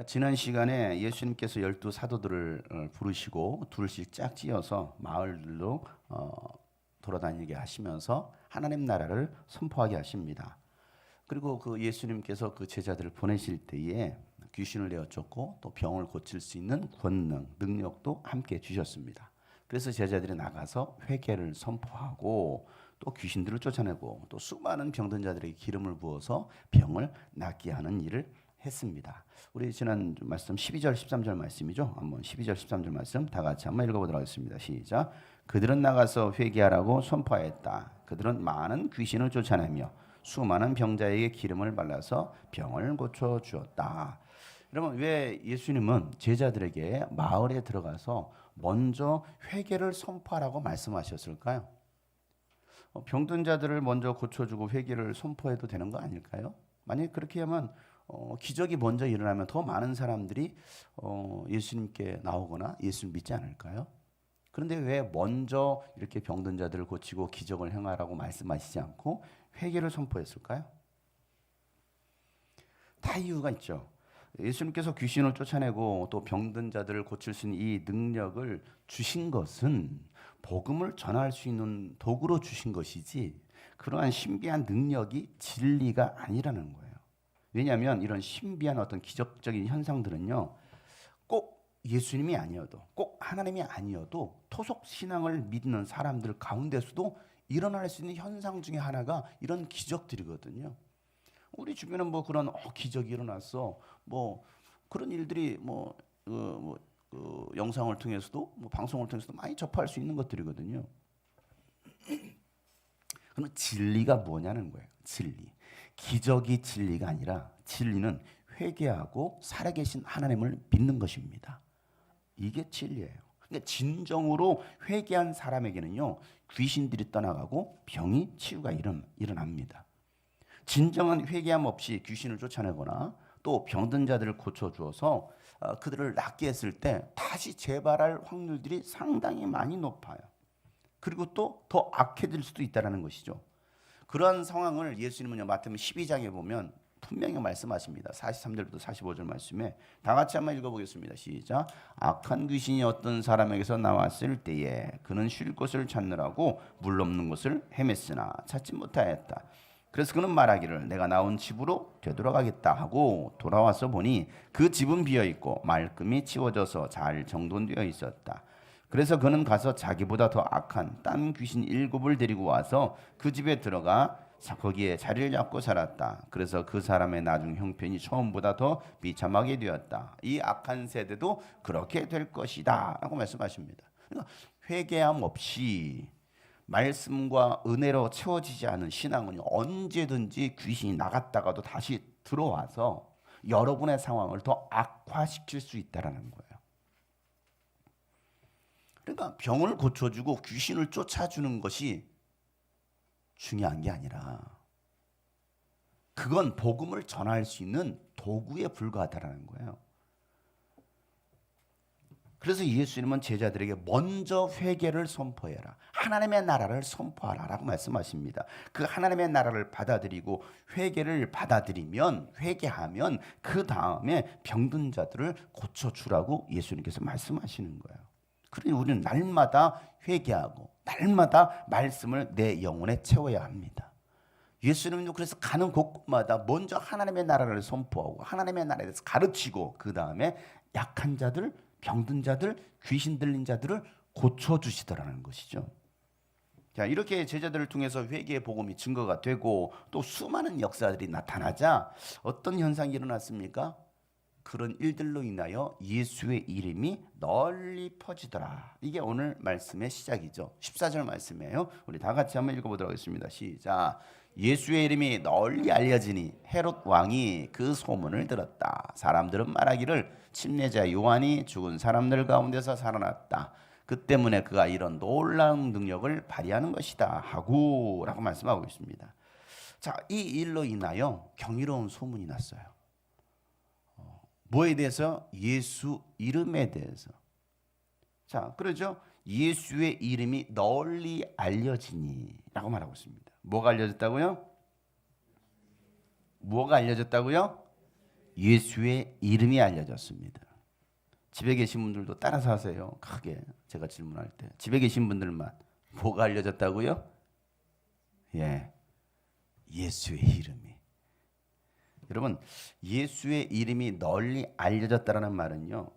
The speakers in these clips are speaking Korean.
지난 시간에 예수님께서 12 사도들을 부르시고 둘씩 짝 지어서 마을들로 돌아다니게 하시면서 하나님 나라를 선포하게 하십니다. 그리고 그 예수님께서 그 제자들을 보내실 때에 귀신을 내어 쫓고 또 병을 고칠 수 있는 권능, 능력도 함께 주셨습니다. 그래서 제자들이 나가서 회개를 선포하고 또 귀신들을 쫓아내고 또 수많은 병든 자들에게 기름을 부어서 병을 낫게 하는 일을 했습니다. 우리 지난 말씀 12절 13절 말씀이죠. 한번 12절 13절 말씀 다 같이 한번 읽어보도록 하겠습니다. 시작. 그들은 나가서 회개하라고 선포하였다. 그들은 많은 귀신을 쫓아내며 수많은 병자에게 기름을 발라서 병을 고쳐 주었다. 여러분, 왜 예수님은 제자들에게 마을에 들어가서 먼저 회개를 선포하라고 말씀하셨을까요? 병든 자들을 먼저 고쳐주고 회개를 선포해도 되는 거 아닐까요? 만약 그렇게 하면 기적이 먼저 일어나면 더 많은 사람들이 예수님께 나오거나 예수를 믿지 않을까요? 그런데 왜 먼저 이렇게 병든 자들을 고치고 기적을 행하라고 말씀하시지 않고 회개를 선포했을까요? 다 이유가 있죠. 예수님께서 귀신을 쫓아내고 또 병든 자들을 고칠 수 있는 이 능력을 주신 것은 복음을 전할 수 있는 도구로 주신 것이지 그러한 신비한 능력이 진리가 아니라는 거예요. 왜냐하면 이런 신비한 어떤 기적적인 현상들은요, 꼭 예수님이 아니어도, 꼭 하나님이 아니어도 토속 신앙을 믿는 사람들 가운데서도 일어날 수 있는 현상 중에 하나가 이런 기적들이거든요. 우리 주변은 뭐 그런 기적이 일어났어, 뭐 그런 일들이 영상을 통해서도 방송을 통해서도 많이 접할 수 있는 것들이거든요. 그럼 진리가 뭐냐는 거예요. 진리. 기적이 진리가 아니라 진리는 회개하고 살아계신 하나님을 믿는 것입니다. 이게 진리예요. 그러니까 진정으로 회개한 사람에게는요, 귀신들이 떠나가고 병이 치유가 일어납니다. 진정한 회개함 없이 귀신을 쫓아내거나 또 병든 자들을 고쳐주어서 그들을 낫게 했을 때 다시 재발할 확률들이 상당히 많이 높아요. 그리고 또 더 악해질 수도 있다는 것이죠. 그러한 상황을 예수님은 마태복음 12장에 보면 분명히 말씀하십니다. 43절부터 45절 말씀에 다 같이 한번 읽어보겠습니다. 시작. 악한 귀신이 어떤 사람에게서 나왔을 때에 그는 쉴 곳을 찾느라고 물 없는 곳을 헤맸으나 찾지 못하였다. 그래서 그는 말하기를 내가 나온 집으로 되돌아가겠다 하고 돌아와서 보니 그 집은 비어있고 말끔히 치워져서 잘 정돈되어 있었다. 그래서 그는 가서 자기보다 더 악한 딴 귀신 7을 데리고 와서 그 집에 들어가 거기에 자리를 잡고 살았다. 그래서 그 사람의 나중 형편이 처음보다 더 비참하게 되었다. 이 악한 세대도 그렇게 될 것이다 라고 말씀하십니다. 그러니까 회개함 없이 말씀과 은혜로 채워지지 않은 신앙은 언제든지 귀신이 나갔다가도 다시 들어와서 여러분의 상황을 더 악화시킬 수 있다는 거예요. 그러니까 병을 고쳐주고 귀신을 쫓아주는 것이 중요한 게 아니라 그건 복음을 전할 수 있는 도구에 불과하다는 거예요. 그래서 예수님은 제자들에게 먼저 회개를 선포해라. 하나님의 나라를 선포하라 라고 말씀하십니다. 그 하나님의 나라를 받아들이고 회개를 받아들이면 회개하면 그 다음에 병든 자들을 고쳐주라고 예수님께서 말씀하시는 거예요. 그러니 우리는 날마다 회개하고 날마다 말씀을 내 영혼에 채워야 합니다. 예수님도 그래서 가는 곳마다 먼저 하나님의 나라를 선포하고 하나님의 나라에 대해서 가르치고 그 다음에 약한 자들, 병든 자들, 귀신 들린 자들을 고쳐주시더라는 것이죠. 자, 이렇게 제자들을 통해서 회개의 복음이 증거가 되고 또 수많은 역사들이 나타나자 어떤 현상이 일어났습니까? 그런 일들로 인하여 예수의 이름이 널리 퍼지더라. 이게 오늘 말씀의 시작이죠. 14절 말씀이에요. 우리 다 같이 한번 읽어보도록 하겠습니다. 시작. 예수의 이름이 널리 알려지니 헤롯 왕이 그 소문을 들었다. 사람들은 말하기를 침례자 요한이 죽은 사람들 가운데서 살아났다. 그 때문에 그가 이런 놀라운 능력을 발휘하는 것이다 하고 라고 말씀하고 있습니다. 자, 이 일로 인하여 경이로운 소문이 났어요. 뭐에 대해서? 예수 이름에 대해서. 자, 그러죠? 예수의 이름이 널리 알려지니 라고 말하고 있습니다. 뭐가 알려졌다고요? 뭐가 알려졌다고요? 예수의 이름이 알려졌습니다. 집에 계신 분들도 따라서 하세요. 크게 제가 질문할 때 집에 계신 분들만 뭐가 알려졌다고요? 예, 예수의 이름이. 여러분, 예수의 이름이 널리 알려졌다라는 말은요,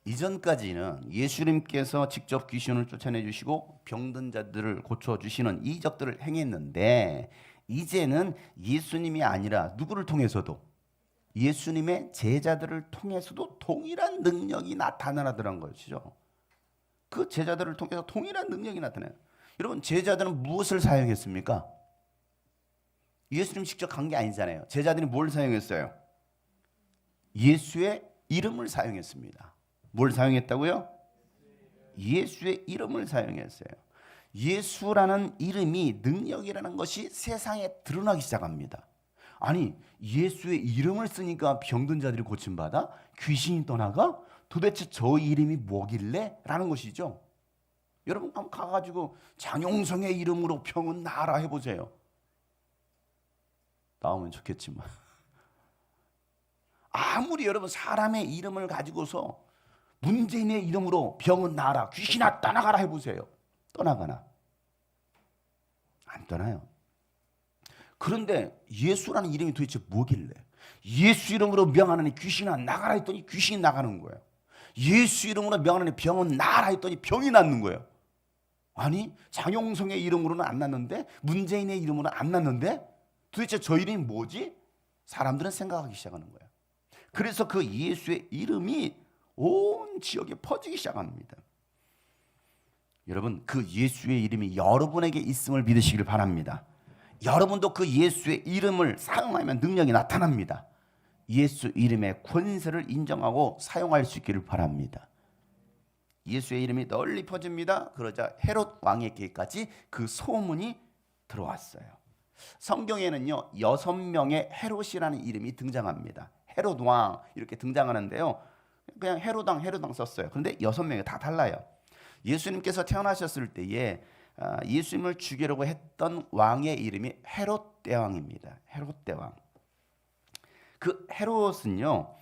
이전까지는 예수님께서 직접 귀신을 쫓아내 주시고 병든 자들을 고쳐 주시는 이적들을 행했는데, 이제는 예수님이 아니라 누구를 통해서도, 예수님의 제자들을 통해서도 동일한 능력이 나타나더란 것이죠. 그 제자들을 통해서 동일한 능력이 나타나요. 여러분, 제자들은 무엇을 사용했습니까? 예수님 직접 간 게 아니잖아요. 제자들이 뭘 사용했어요? 예수의 이름을 사용했습니다. 뭘 사용했다고요? 예수의 이름을 사용했어요. 예수라는 이름이 능력이라는 것이 세상에 드러나기 시작합니다. 아니, 예수의 이름을 쓰니까 병든 자들이 고침받아? 귀신이 떠나가? 도대체 저 이름이 뭐길래? 라는 것이죠. 여러분 한번 가가지고 장용성의 이름으로 병은 나아라 해보세요. 나오면 좋겠지만 아무리 여러분 사람의 이름을 가지고서 문재인의 이름으로 병은 나아라, 귀신아 떠나가라 해보세요. 떠나가나? 안 떠나요. 그런데 예수라는 이름이 도대체 뭐길래 예수 이름으로 명하느니 귀신아 나가라 했더니 귀신이 나가는 거예요. 예수 이름으로 명하느니 병은 나아라 했더니 병이 낫는 거예요. 아니, 장용성의 이름으로는 안 낫는데, 문재인의 이름으로는 안 낫는데 도대체 저 이름이 뭐지? 사람들은 생각하기 시작하는 거예요. 그래서 그 예수의 이름이 온 지역에 퍼지기 시작합니다. 여러분, 그 예수의 이름이 여러분에게 있음을 믿으시길 바랍니다. 여러분도 그 예수의 이름을 사용하면 능력이 나타납니다. 예수 이름의 권세를 인정하고 사용할 수 있기를 바랍니다. 예수의 이름이 널리 퍼집니다. 그러자 헤롯 왕에게까지 그 소문이 들어왔어요. 성경에는요 6명의 헤롯이라는 이름이 등장합니다. 헤롯 왕 이렇게 등장하는데요, 그냥 헤롯 왕 썼어요. 그런데 6명이 다 달라요. 예수님께서 태어나셨을 때에 예수님을 죽이려고 했던 왕의 이름이 헤롯 대왕입니다. 헤롯 대왕. 그 헤롯은요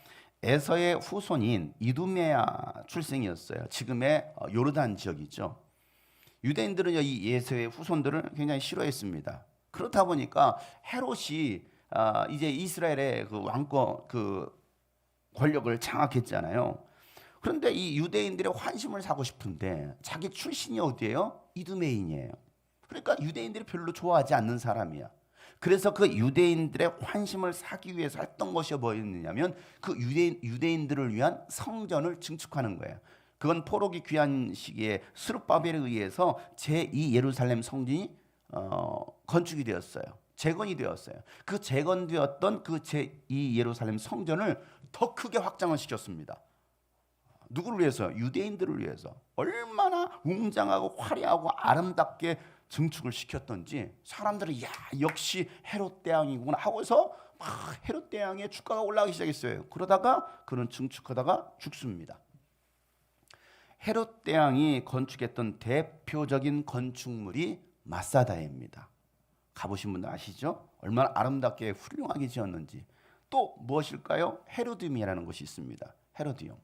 에서의 후손인 이두메아 출생이었어요. 지금의 요르단 지역이죠. 유대인들은 이 에서의 후손들을 굉장히 싫어했습니다. 그렇다 보니까 헤롯이 이제 이스라엘의 그 왕권 그 권력을 장악했잖아요. 그런데 이 유대인들의 환심을 사고 싶은데 자기 출신이 어디예요? 이두메인이에요. 그러니까 유대인들이 별로 좋아하지 않는 사람이야. 그래서 그 유대인들의 환심을 사기 위해서 했던 것이 뭐였느냐면 그 유대인들을 위한 성전을 증축하는 거예요. 그건 포로기 귀환 시기에 스룹바벨에 의해서 제2 예루살렘 성전이 건축이 되었어요. 재건이 되었어요. 그 재건되었던 그 제2 예루살렘 성전을 더 크게 확장을 시켰습니다. 누구를 위해서? 유대인들을 위해서. 얼마나 웅장하고 화려하고 아름답게 증축을 시켰던지 사람들은 야 역시 헤롯 대왕이구나 하고서 막 헤롯 대왕의 주가가 올라가기 시작했어요. 그러다가 그는 증축하다가 죽습니다. 헤롯 대왕이 건축했던 대표적인 건축물이 마사다입니다. 가보신 분들 아시죠? 얼마나 아름답게 훌륭하게 지었는지. 또 무엇일까요? 헤로디움이라는 곳이 있습니다. 헤로디움.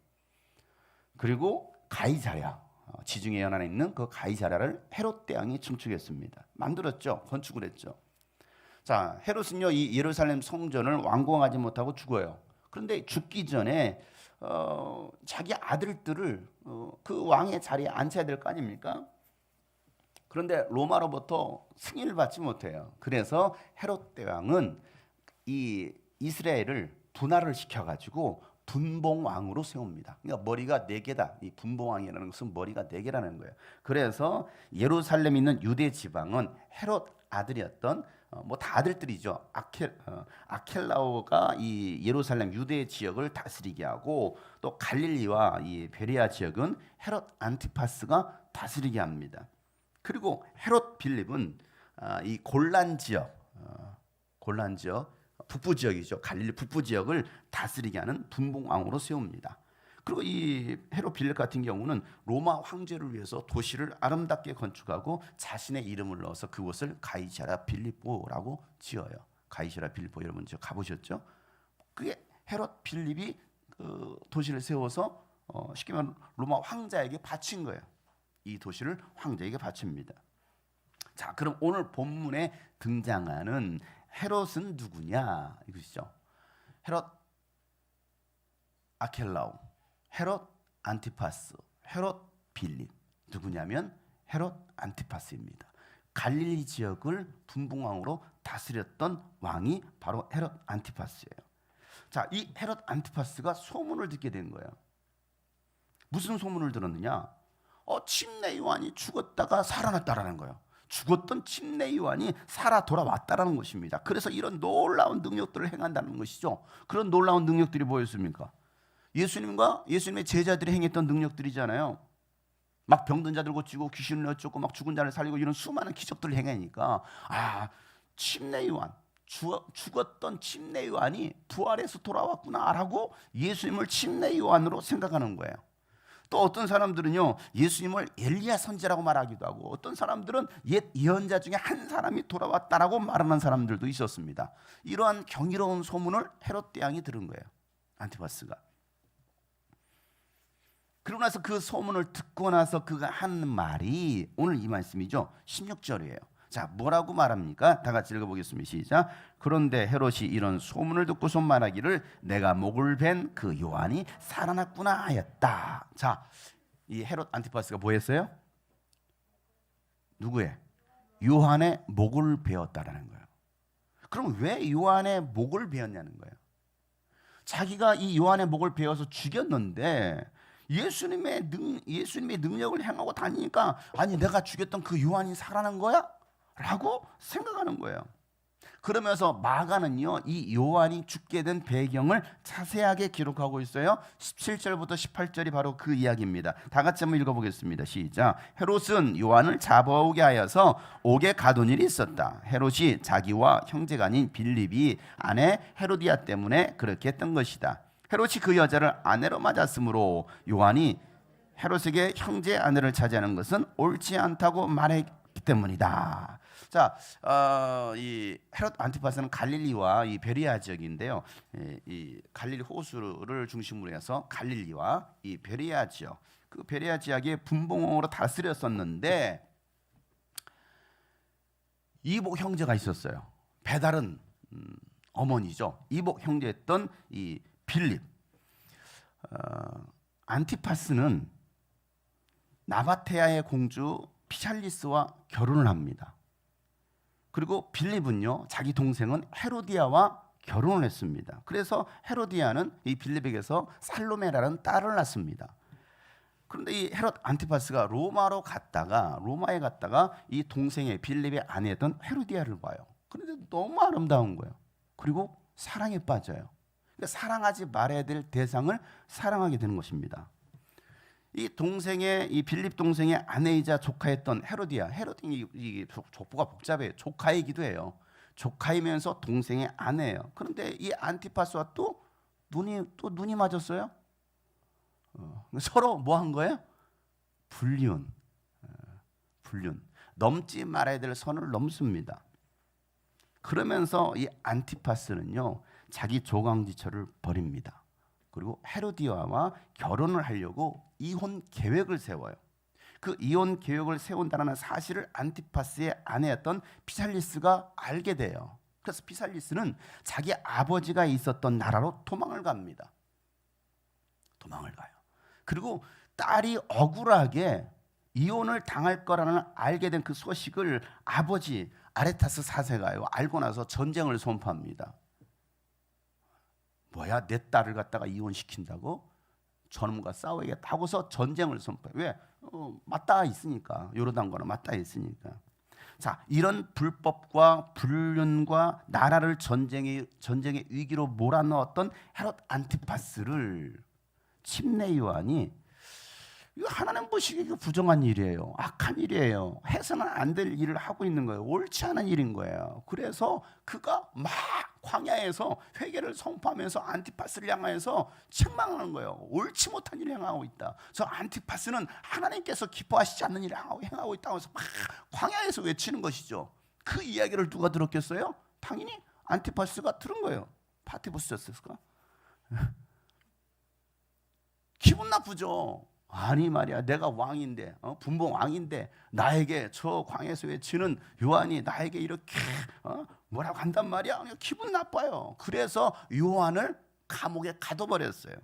그리고 가이사랴, 지중해 연안에 있는 그 가이사랴를 헤롯 대왕이 증축했습니다. 만들었죠. 건축을 했죠. 자, 헤롯은요 이 예루살렘 성전을 완공하지 못하고 죽어요. 그런데 죽기 전에 자기 아들들을 그 왕의 자리에 앉혀야 될 거 아닙니까? 그런데 로마로부터 승인을 받지 못해요. 그래서 헤롯 대왕은 이 이스라엘을 분할을 시켜가지고 분봉왕으로 세웁니다. 그러니까 머리가 4개다. 이 분봉왕이라는 것은 머리가 4개라는 거예요. 그래서 예루살렘에 있는 유대 지방은 헤롯 아들이었던 뭐 다 아들들이죠. 아켈라오가 이 예루살렘 유대 지역을 다스리게 하고, 또 갈릴리와 이 베레아 지역은 헤롯 안티파스가 다스리게 합니다. 그리고 헤롯 빌립은 이 골란 지역 북부 지역이죠. 갈릴리 북부 지역을 다스리게 하는 분봉왕으로 세웁니다. 그리고 이 헤롯 빌립 같은 경우는 로마 황제를 위해서 도시를 아름답게 건축하고 자신의 이름을 넣어서 그곳을 가이사랴 빌립보라고 지어요. 가이사랴 빌립보 여러분 저 가보셨죠? 그게 헤롯 빌립이 그 도시를 세워서 쉽게 말하면 로마 황자에게 바친 거예요. 이 도시를 황제에게 바칩니다. 자, 그럼 오늘 본문에 등장하는 헤롯은 누구냐 이것이죠. 헤롯 아켈라오, 헤롯 안티파스, 헤롯 빌립. 누구냐면 헤롯 안티파스입니다. 갈릴리 지역을 분봉왕으로 다스렸던 왕이 바로 헤롯 안티파스예요. 자, 이 헤롯 안티파스가 소문을 듣게 된 거예요. 무슨 소문을 들었느냐? 침례 요한이 죽었다가 살아났다라는 거예요. 죽었던 침례 요한이 살아 돌아왔다라는 것입니다. 그래서 이런 놀라운 능력들을 행한다는 것이죠. 그런 놀라운 능력들이 뭐였습니까? 예수님과 예수님의 제자들이 행했던 능력들이잖아요. 막 병든 자들 고치고 귀신을 내쫓고 막 죽은 자를 살리고 이런 수많은 기적들을 행하니까 침례 요한, 죽었던 침례 요한이 부활해서 돌아왔구나라고 예수님을 침례 요한으로 생각하는 거예요. 또 어떤 사람들은요, 예수님을 엘리야 선지자라고 말하기도 하고, 어떤 사람들은 옛 예언자 중에 한 사람이 돌아왔다라고 말하는 사람들도 있었습니다. 이러한 경이로운 소문을 헤롯 대왕이 들은 거예요, 안티파스가. 그러고 나서 그 소문을 듣고 나서 그가 한 말이 오늘 이 말씀이죠. 16절이에요. 자, 뭐라고 말합니까? 다 같이 읽어보겠습니다. 시작. 그런데 헤롯이 이런 소문을 듣고서 말하기를 내가 목을 벤 그 요한이 살아났구나 하였다. 자, 이 헤롯 안티파스가 뭐 했어요? 누구의? 요한의 목을 베었다라는 거예요. 그럼 왜 요한의 목을 베었냐는 거예요. 자기가 이 요한의 목을 베어서 죽였는데 예수님의 능력을 행하고 다니니까 아니 내가 죽였던 그 요한이 살아난 거야? 라고 생각하는 거예요. 그러면서 마가는요, 이 요한이 죽게 된 배경을 자세하게 기록하고 있어요. 17절부터 18절이 바로 그 이야기입니다. 다 같이 한번 읽어보겠습니다. 시작. 헤롯은 요한을 잡아오게 하여서 옥에 가둔 일이 있었다. 헤롯이 자기와 형제가 아닌 빌립이 아내 헤로디아 때문에 그렇게 했던 것이다. 헤롯이 그 여자를 아내로 맞았으므로 요한이 헤롯에게 형제 아내를 차지하는 것은 옳지 않다고 말했기 때문이다. 자, 이 헤롯 안티파스는 갈릴리와 이 베레아 지역인데요. 이 갈릴리 호수를 중심으로 해서 갈릴리와 이 베레아 지역, 그 베레아 지역의 분봉왕으로 다스렸었는데 이복 형제가 있었어요. 배달은 어머니죠. 이복 형제였던 이 빌립. 안티파스는 나바테아의 공주 피샬리스와 결혼을 합니다. 그리고 빌립은요, 자기 동생은 헤로디아와 결혼을 했습니다. 그래서 헤로디아는 이 빌립에게서 살로메라는 딸을 낳습니다. 그런데 이 헤롯 안티파스가 로마에 갔다가 이 동생의 빌립의 아내였던 헤로디아를 봐요. 그런데 너무 아름다운 거예요. 그리고 사랑에 빠져요. 그러니까 사랑하지 말아야 될 대상을 사랑하게 되는 것입니다. 이 빌립 동생의 아내이자 조카였던 헤로디아, 이 족보가 복잡해요. 조카이기도 해요. 조카이면서 동생의 아내예요. 그런데 이 안티파스와 또 눈이 맞았어요. 서로 뭐 한 거예요? 불륜. 넘지 말아야 될 선을 넘습니다. 그러면서 이 안티파스는요, 자기 조강지처를 버립니다. 그리고 헤로디아와 결혼을 하려고 이혼 계획을 세워요. 그 이혼 계획을 세운다는 사실을 안티파스의 아내였던 피살리스가 알게 돼요. 그래서 피살리스는 자기 아버지가 있었던 나라로 도망을 갑니다. 도망을 가요. 그리고 딸이 억울하게 이혼을 당할 거라는 알게 된 그 소식을 아버지 아레타스 4세가요 알고 나서 전쟁을 선포합니다. 뭐야, 내 딸을 갖다가 이혼시킨다고? 저놈과 싸워야겠다 하고서 전쟁을 선포해. 왜? 맞닿아 있으니까. 요르단과는 맞닿아 있으니까. 자, 이런 불법과 불륜과 나라를 전쟁의 위기로 몰아넣었던 헤롯 안티파스를 침례 요한이 이거 하나님 보시기에 부정한 일이에요. 악한 일이에요. 해서는 안 될 일을 하고 있는 거예요. 옳지 않은 일인 거예요. 그래서 그가 막 광야에서 회개를 선포하면서 안티파스를 향하여서 책망하는 거예요. 옳지 못한 일을 행하고 있다. 저 안티파스는 하나님께서 기뻐하시지 않는 일을 행하고 있다고 해서 막 광야에서 외치는 것이죠. 그 이야기를 누가 들었겠어요? 당연히 안티파스가 들은 거예요. 파티부스였을까? 기분 나쁘죠. 아니 말이야, 내가 왕인데, 분봉 왕인데 나에게 저 광야에서의 지는 요한이 나에게 이렇게 뭐라고 한단 말이야. 기분 나빠요. 그래서 요한을 감옥에 가둬버렸어요.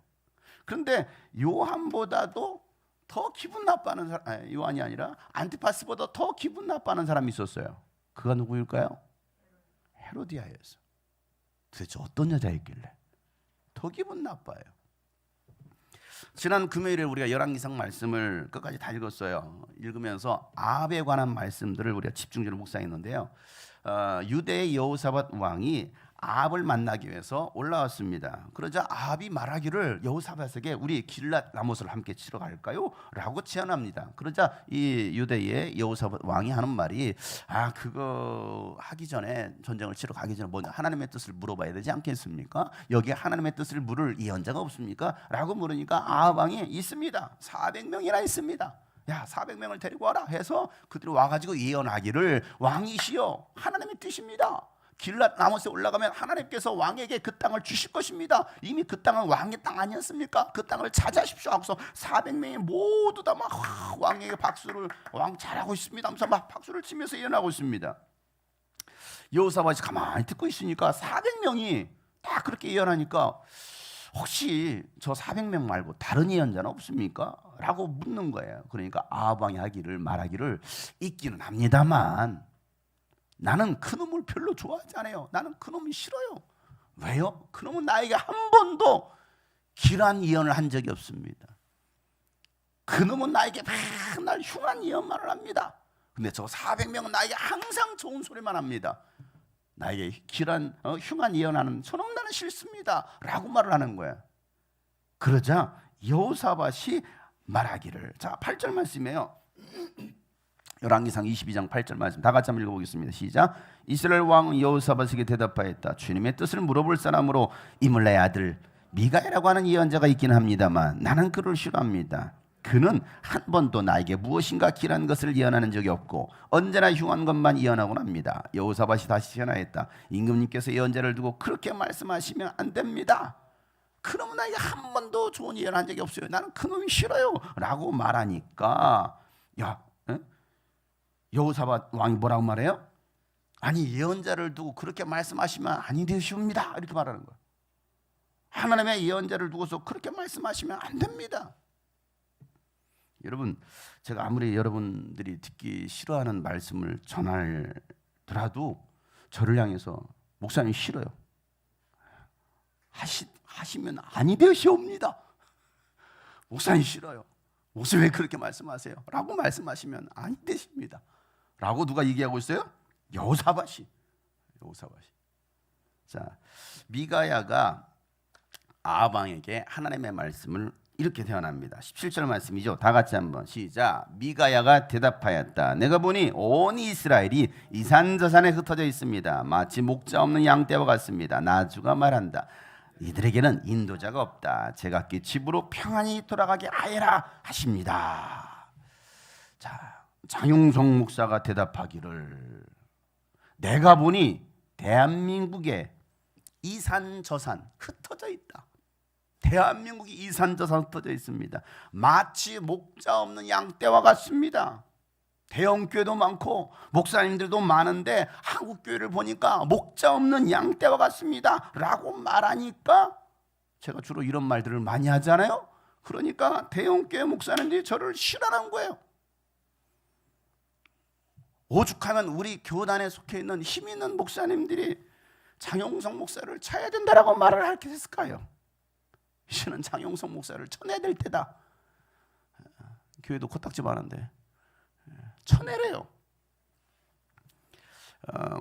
그런데 요한보다도 더 기분 나빠하는 사람, 요한이 아니라 안티파스보다 더 기분 나빠하는 사람이 있었어요. 그가 누구일까요? 헤로디아였어. 도대체 어떤 여자였길래 더 기분 나빠요. 지난 금요일에 우리가 열왕기상 말씀을 끝까지 다 읽었어요. 읽으면서 아합에 관한 말씀들을 우리가 집중적으로 묵상했는데요. 유대의 여호사밧 왕이 아합을 만나기 위해서 올라왔습니다. 그러자 아합이 말하기를 여호사밧에게 우리 길랏 라못을 함께 치러 갈까요? 라고 제안합니다. 그러자 이 유대의 여호사밧 왕이 하는 말이 그거 하기 전에, 전쟁을 치러 가기 전에 먼저 하나님의 뜻을 물어봐야 되지 않겠습니까? 여기에 하나님의 뜻을 물을 예언자가 없습니까? 라고 물으니까 아합 왕이 있습니다. 400명이나 있습니다. 야, 400명을 데리고 와라 해서 그들이 와가지고 예언하기를 왕이시여 하나님의 뜻입니다. 길랏 라못에 올라가면 하나님께서 왕에게 그 땅을 주실 것입니다. 이미 그 땅은 왕의 땅 아니었습니까? 그 땅을 차지하십시오 하고서 400명이 모두 다 막 왕에게 박수를, 왕 잘하고 있습니다 하면서 막 박수를 치면서 예언하고 있습니다. 여호사밧이 가만히 듣고 있으니까 400명이 다 그렇게 예언하니까 혹시 저 400명 말고 다른 예언자는 없습니까? 라고 묻는 거예요. 그러니까 아합 왕이 말하기를 있기는 합니다만 나는 그놈을 별로 좋아하지 않아요. 나는 그놈이 싫어요. 왜요? 그놈은 나에게 한 번도 길한 예언을 한 적이 없습니다. 그놈은 나에게 맨날 흉한 예언만을 합니다. 근데 저 400명은 나에게 항상 좋은 소리만 합니다. 나에게 흉한 예언하는 저놈 나는 싫습니다 라고 말을 하는 거야. 그러자 여호사밧이 말하기를, 자 8절 말씀이에요. 열왕기상 22장 8절 말씀 다 같이 한번 읽어보겠습니다. 시작. 이스라엘 왕 여호사밧에게 대답하였다. 주님의 뜻을 물어볼 사람으로 이물레의 아들 미가야라고 하는 예언자가 있긴 합니다만 나는 그를 싫어합니다. 그는 한 번도 나에게 무엇인가 길한 것을 예언하는 적이 없고 언제나 흉한 것만 예언하곤 합니다. 여호사밧이 다시 전하였다. 임금님께서 예언자를 두고 그렇게 말씀하시면 안 됩니다. 그놈은 나에게 한 번도 좋은 예언한 적이 없어요. 나는 그놈이 싫어요 라고 말하니까 여호사밧 왕이 뭐라고 말해요? 아니 예언자를 두고 그렇게 말씀하시면 아니 되시옵니다 이렇게 말하는 거예요. 하나님의 예언자를 두고서 그렇게 말씀하시면 안 됩니다. 여러분, 제가 아무리 여러분들이 듣기 싫어하는 말씀을 전하더라도 저를 향해서 목사님 싫어요 하시면 아니 되시옵니다. 목사님 싫어요. 목사님 왜 그렇게 말씀하세요? 라고 말씀하시면 아니 되십니다. 라고 누가 얘기하고 있어요? 여호사밧이. 자, 미가야가 아합 왕에게 하나님의 말씀을 이렇게 대언합니다. 17절 말씀이죠. 다 같이 한번 시작. 미가야가 대답하였다. 내가 보니 온 이스라엘이 이산저산에 흩어져 있습니다. 마치 목자 없는 양떼와 같습니다. 나주가 말한다. 이들에게는 인도자가 없다. 제각기 집으로 평안히 돌아가게 하여라 하십니다. 자, 장용성 목사가 대답하기를 내가 보니 대한민국에 이산저산 흩어져 있다. 대한민국이 이산저산 흩어져 있습니다. 마치 목자 없는 양떼와 같습니다. 대형교회도 많고 목사님들도 많은데 한국교회를 보니까 목자 없는 양떼와 같습니다 라고 말하니까 제가 주로 이런 말들을 많이 하잖아요. 그러니까 대형교회 목사님들이 저를 싫어하는 거예요. 오죽하면 우리 교단에 속해 있는 힘 있는 목사님들이 장용성 목사를 쳐야 된다라고 말을 하게 됐을까요? 이제는 장용성 목사를 쳐내야 될 때다. 교회도 코딱지 많은데 쳐내래요.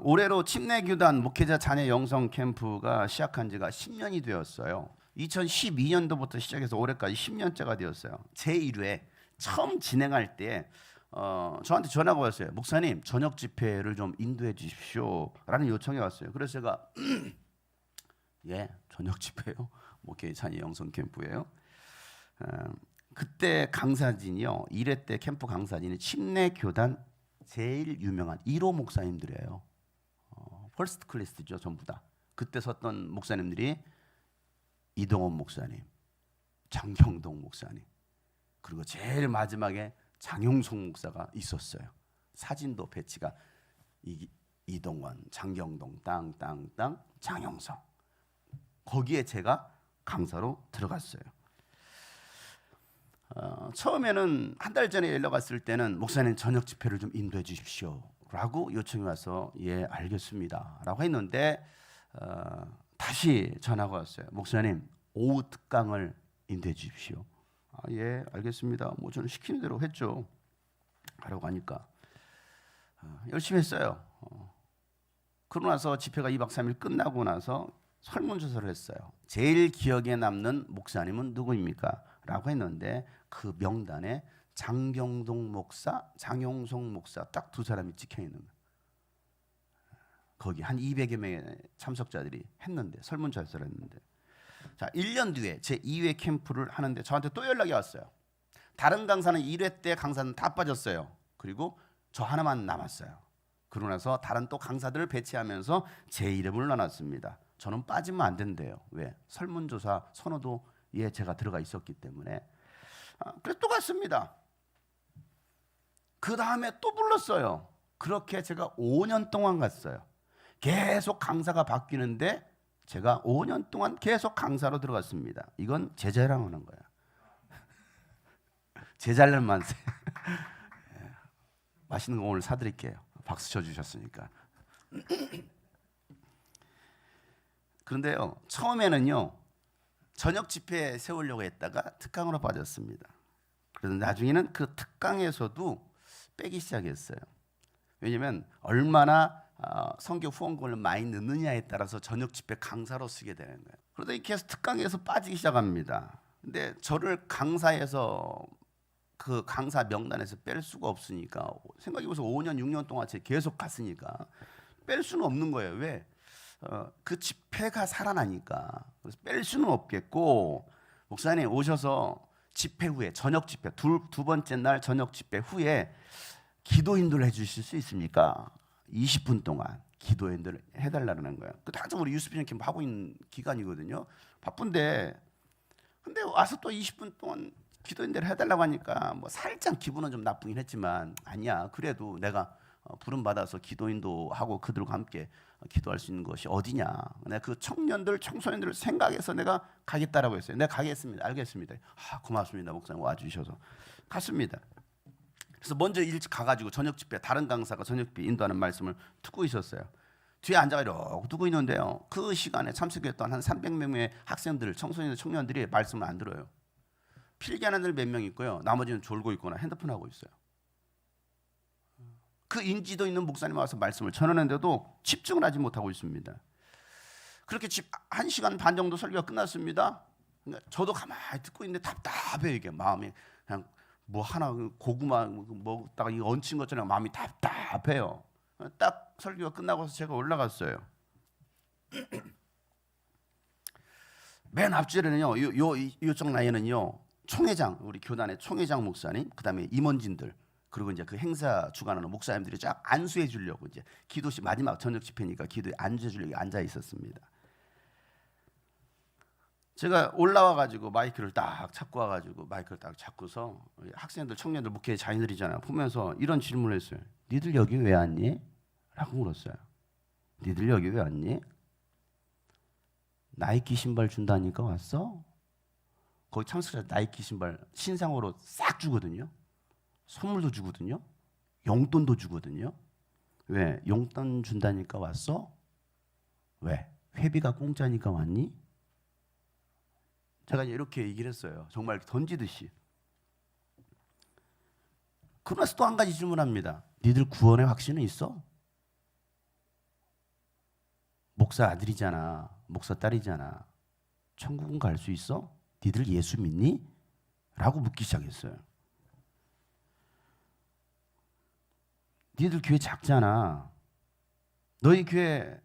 올해로 침례교단 목회자 자녀 영성 캠프가 시작한 지가 10년이 되었어요. 2012년도부터 시작해서 올해까지 10년째가 되었어요. 제1회 처음 진행할 때 저한테 전화가 왔어요. 목사님 저녁 집회를 좀 인도해 주십시오 라는 요청이 왔어요. 그래서 제가 예 저녁 집회요? 목회자 자녀 영성 캠프예요. 그때 강사진이요. 1회 때 캠프 강사진이 침례교단 제일 유명한 1호 퍼스트 클래스죠 전부 다. 그때 섰던 목사님들이 이동원 목사님, 장경동 목사님, 그리고 제일 마지막에 장용송 목사가 있었어요. 사진도 배치가 이동원, 장경동, 땅땅땅, 장용성. 거기에 제가 강사로 들어갔어요. 처음에는 한 달 전에 연락 왔을 때는 목사님 저녁 집회를 좀 인도해 주십시오 라고 요청이 와서 예 알겠습니다 라고 했는데 다시 전화가 왔어요. 목사님 오후 특강을 인도해 주십시오. 예 알겠습니다. 뭐 저는 시키는 대로 했죠. 하라고 하니까 열심히 했어요. 그러고 나서 집회가 2박 3일 끝나고 나서 설문조사를 했어요. 제일 기억에 남는 목사님은 누구입니까? 라고 했는데 그 명단에 장경동 목사, 장용송 목사 딱 두 사람이 찍혀 있는 거예요. 거기 한 200여 명의 참석자들이 했는데 설문조사를 했는데 자 1년 뒤에 제 2회 캠프를 하는데 저한테 또 연락이 왔어요. 다른 강사는 1회 때 강사는 다 빠졌어요. 그리고 저 하나만 남았어요. 그러고 나서 다른 또 강사들을 배치하면서 제 이름을 넣어놨습니다. 저는 빠지면 안 된대요. 왜? 설문조사 선호도에 제가 들어가 있었기 때문에. 그래서 또 갔습니다. 그 다음에 또 불렀어요. 그렇게 제가 5년 동안 갔어요. 계속 강사가 바뀌는데 제가 5년 동안 계속 강사로 들어갔습니다. 이건 제 자랑하는 거야. 제 잘난 만세. 맛있는 거 오늘 사드릴게요. 박수 쳐주셨으니까. 그런데요, 처음에는요, 저녁 집회 세우려고 했다가 특강으로 빠졌습니다. 그런데 나중에는 그 특강에서도 빼기 시작했어요. 왜냐하면 얼마나 선교 후원금을 많이 넣느냐에 따라서 저녁 집회 강사로 쓰게 되는 거예요. 그러다 계속 특강에서 빠지기 시작합니다. 근데 저를 강사에서 그 강사 명단에서 뺄 수가 없으니까 생각해보세요. 5년, 6년 동안 계속 갔으니까 뺄 수는 없는 거예요. 왜? 그 집회가 살아나니까. 그래서 뺄 수는 없겠고 목사님 오셔서 집회 후에 저녁 집회 두 번째 날 저녁 집회 후에 기도 인도를 해주실 수 있습니까? 20분 동안 기도 인도를 해달라는 거예요. 그 한참 우리 유스피전 캠프 하고 있는 기간이거든요. 바쁜데 근데 와서 또 20분 동안 기도 인도를 해달라고 하니까 뭐 살짝 기분은 좀 나쁘긴 했지만 아니야 그래도 내가 부름 받아서 기도 인도하고 그들과 함께 기도할 수 있는 것이 어디냐. 내가 그 청년들 청소년들을 생각해서 내가 가겠다라고 했어요. 내가 가겠습니다. 알겠습니다. 고맙습니다. 목사님 와주셔서 갔습니다. 그래서 먼저 일찍 가가지고 저녁 집회 다른 강사가 저녁 집회 인도하는 말씀을 듣고 있었어요. 뒤에 앉아가 이러고 듣고 있는데요. 그 시간에 참석했던 한 300명의 학생들, 청소년, 청년들이 말씀을 안 들어요. 필기하는 애들 몇 명 있고요. 나머지는 졸고 있거나 핸드폰 하고 있어요. 그 인지도 있는 목사님 와서 말씀을 전하는데도 집중을 하지 못하고 있습니다. 그렇게 1시간 반 정도 설교가 끝났습니다. 그러니까 저도 가만히 듣고 있는데 답답해요. 이게 마음이 그냥 뭐 하나 고구마 먹다가 이 얹힌 것처럼 마음이 답답해요. 딱 설교가 끝나고서 제가 올라갔어요. 맨 앞줄에는요, 이쪽 라인은요, 총회장, 우리 교단의 총회장 목사님, 그다음에 임원진들, 그리고 이제 그 행사 주관하는 목사님들이 쫙 안수해 주려고 이제 기도시 마지막 저녁 집회니까 기도에 안수해 주려고 앉아 있었습니다. 제가 올라와 가지고 마이크를 딱 잡고 와 가지고 마이크를 딱 잡고서 학생들, 청년들, 목회 자인들이잖아요. 보면서 이런 질문을 했어요. 니들 여기 왜 왔니? 라고 물었어요. 니들 여기 왜 왔니? 나이키 신발 준다니까 왔어? 거기 참석자 나이키 신발 신상으로 싹 주거든요. 선물도 주거든요. 용돈도 주거든요. 왜? 용돈 준다니까 왔어? 왜? 회비가 공짜니까 왔니? 제가 이렇게 얘기를 했어요. 정말 던지듯이. 그러면서 또 한 가지 질문합니다. 니들 구원의 확신은 있어? 목사 아들이잖아. 목사 딸이잖아. 천국은 갈 수 있어? 니들 예수 믿니? 라고 묻기 시작했어요. 니들 교회 작잖아. 너희 교회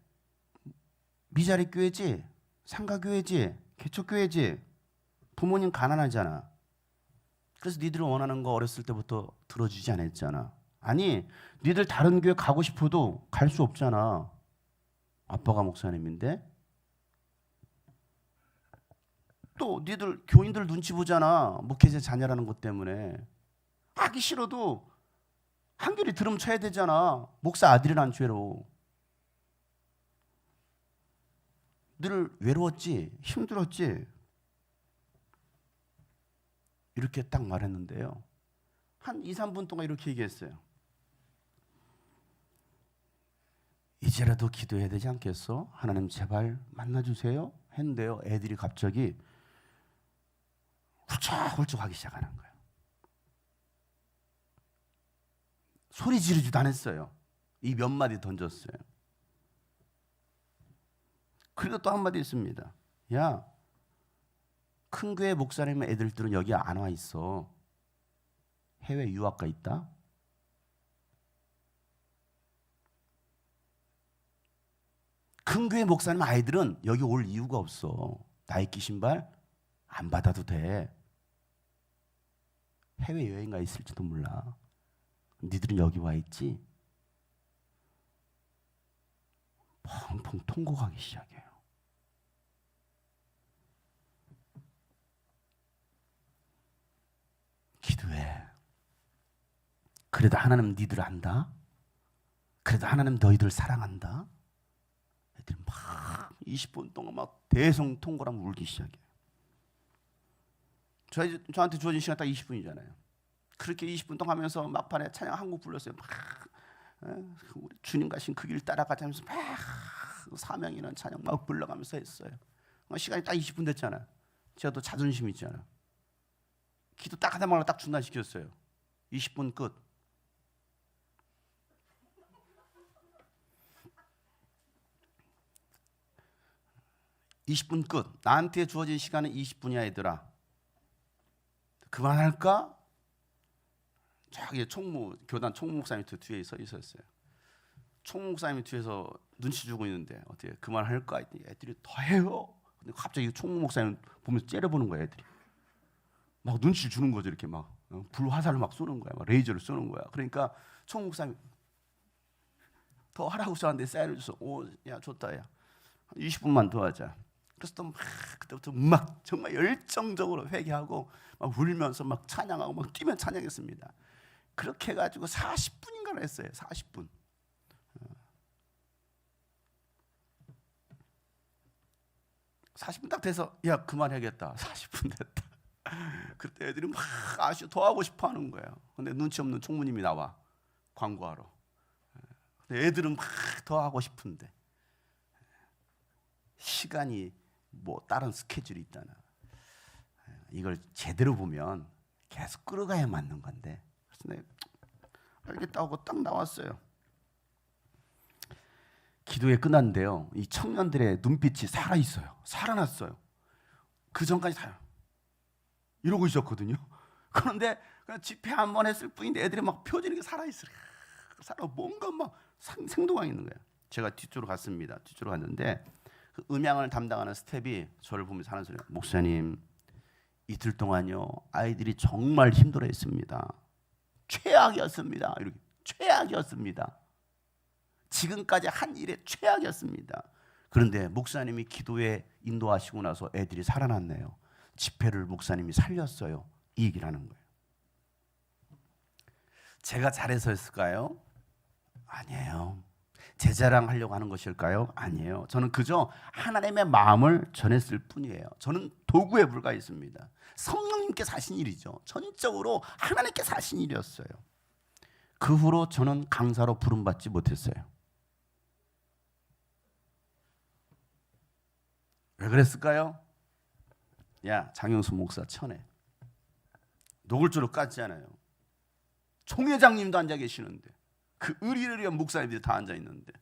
미자리 교회지? 상가교회지? 개척교회지? 부모님 가난하잖아. 그래서 니들이 원하는 거 어렸을 때부터 들어주지 않았잖아. 아니, 니들 다른 교회 가고 싶어도 갈 수 없잖아. 아빠가 목사님인데. 또 니들 교인들 눈치 보잖아. 목회자 자녀라는 것 때문에. 하기 싫어도 한결이 드럼 쳐야 되잖아. 목사 아들이란 죄로. 늘 외로웠지? 힘들었지? 이렇게 딱 말했는데요. 한 2, 3분 동안 이렇게 얘기했어요. 이제라도 기도해야 되지 않겠어? 하나님 제발 만나주세요 했는데요. 애들이 갑자기 훌쩍훌쩍 하기 시작하는 거예요. 소리 지르지도 않았어요. 이 몇 마디 던졌어요. 그리고 또 한마디 있습니다. 야, 큰 교회 목사님 애들들은 여기 안 와 있어. 해외 유학 가 있다. 큰 교회 목사님 아이들은 여기 올 이유가 없어. 나이키 신발 안 받아도 돼. 해외 여행 가 있을지도 몰라. 니들은 여기 와 있지? 펑펑 통곡하기 시작해요. 기도해. 그래도 하나님 니들 안다. 그래도 하나님 너희들 사랑한다. 애들이 막 20분 동안 막 대성통곡하며 울기 시작해요. 저한테 주어진 시간 딱 20분이잖아요. 그렇게 20분 동안 하면서 막판에 찬양 한 곡 불렀어요. 막 우리 주님 가신 그 길 따라가자면서 막 사명이라는 찬양 막 불러가면서 했어요. 시간이 딱 20분 됐잖아요. 제가 또 자존심 있잖아요. 기도 딱 하다 말고 딱 중단시켰어요. 20분 끝. (20분) 끝. 나한테 주어진 시간은 20분이야 얘들아. 그만할까? 저기 교단 총무 목사님이 뒤에 서 있었어요. 총무 목사님이 뒤에서 눈치 주고 있는데 어떻게 그만할까? 애들이 더 해요. 근데 갑자기 총무 목사님 보면서 째려보는 거야. 애들이 막 눈치 주는 거죠. 이렇게 막 불화살을 막 쏘는 거야. 막 레이저를 쏘는 거야. 그러니까 총무 목사님이 더 하라고 저한테 사인을 줘서 야 좋다 야 20분만 더 하자. 그래서 또 막 그때부터 막 정말 열정적으로 회개하고 막 울면서 막 찬양하고 막 뛰면 찬양했습니다. 그렇게 해가지고 40분인가 했어요. 40분. 딱 돼서 야 그만해야겠다. 40분 됐다. 그때 애들이 막 더 하고 싶어 하는 거예요. 근데 눈치 없는 총무님이 나와 광고하러. 근데 애들은 막 더 하고 싶은데 시간이 뭐 다른 스케줄이 있잖아. 이걸 제대로 보면 계속 끌어가야 맞는 건데. 그래서 내가 알겠다 하고 딱 나왔어요. 기도회 끝났는데요. 이 청년들의 눈빛이 살아있어요. 살아났어요. 그 전까지 다 이러고 있었거든요. 그런데 그냥 집회 한 번 했을 뿐인데 애들이 막 표정이 살아있어요. 뭔가 막 생동감 있는 거예요. 제가 뒤쪽으로 갔습니다. 뒤쪽으로 갔는데 그 음향을 담당하는 스텝이 저를 보면서 하는 소리가 목사님 이틀 동안요 아이들이 정말 힘들어했습니다. 최악이었습니다. 이렇게 최악이었습니다. 지금까지 한 일에 최악이었습니다. 그런데 목사님이 기도에 인도하시고 나서 애들이 살아났네요. 집회를 목사님이 살렸어요. 이 얘기를 하는 거예요. 제가 잘해서였을까요? 아니에요. 제 자랑하려고 하는 것일까요? 아니에요. 저는 그저 하나님의 마음을 전했을 뿐이에요. 저는 도구에 불과했습니다. 성령님께서 하신 일이죠. 전적으로 하나님께서 하신 일이었어요. 그 후로 저는 강사로 부름받지 못했어요. 왜 그랬을까요? 야, 장영수 목사 천해. 노골적으로 깠잖아요. 총회장님도 앉아 계시는데 그 의리의리한 목사님들이 다 앉아 있는데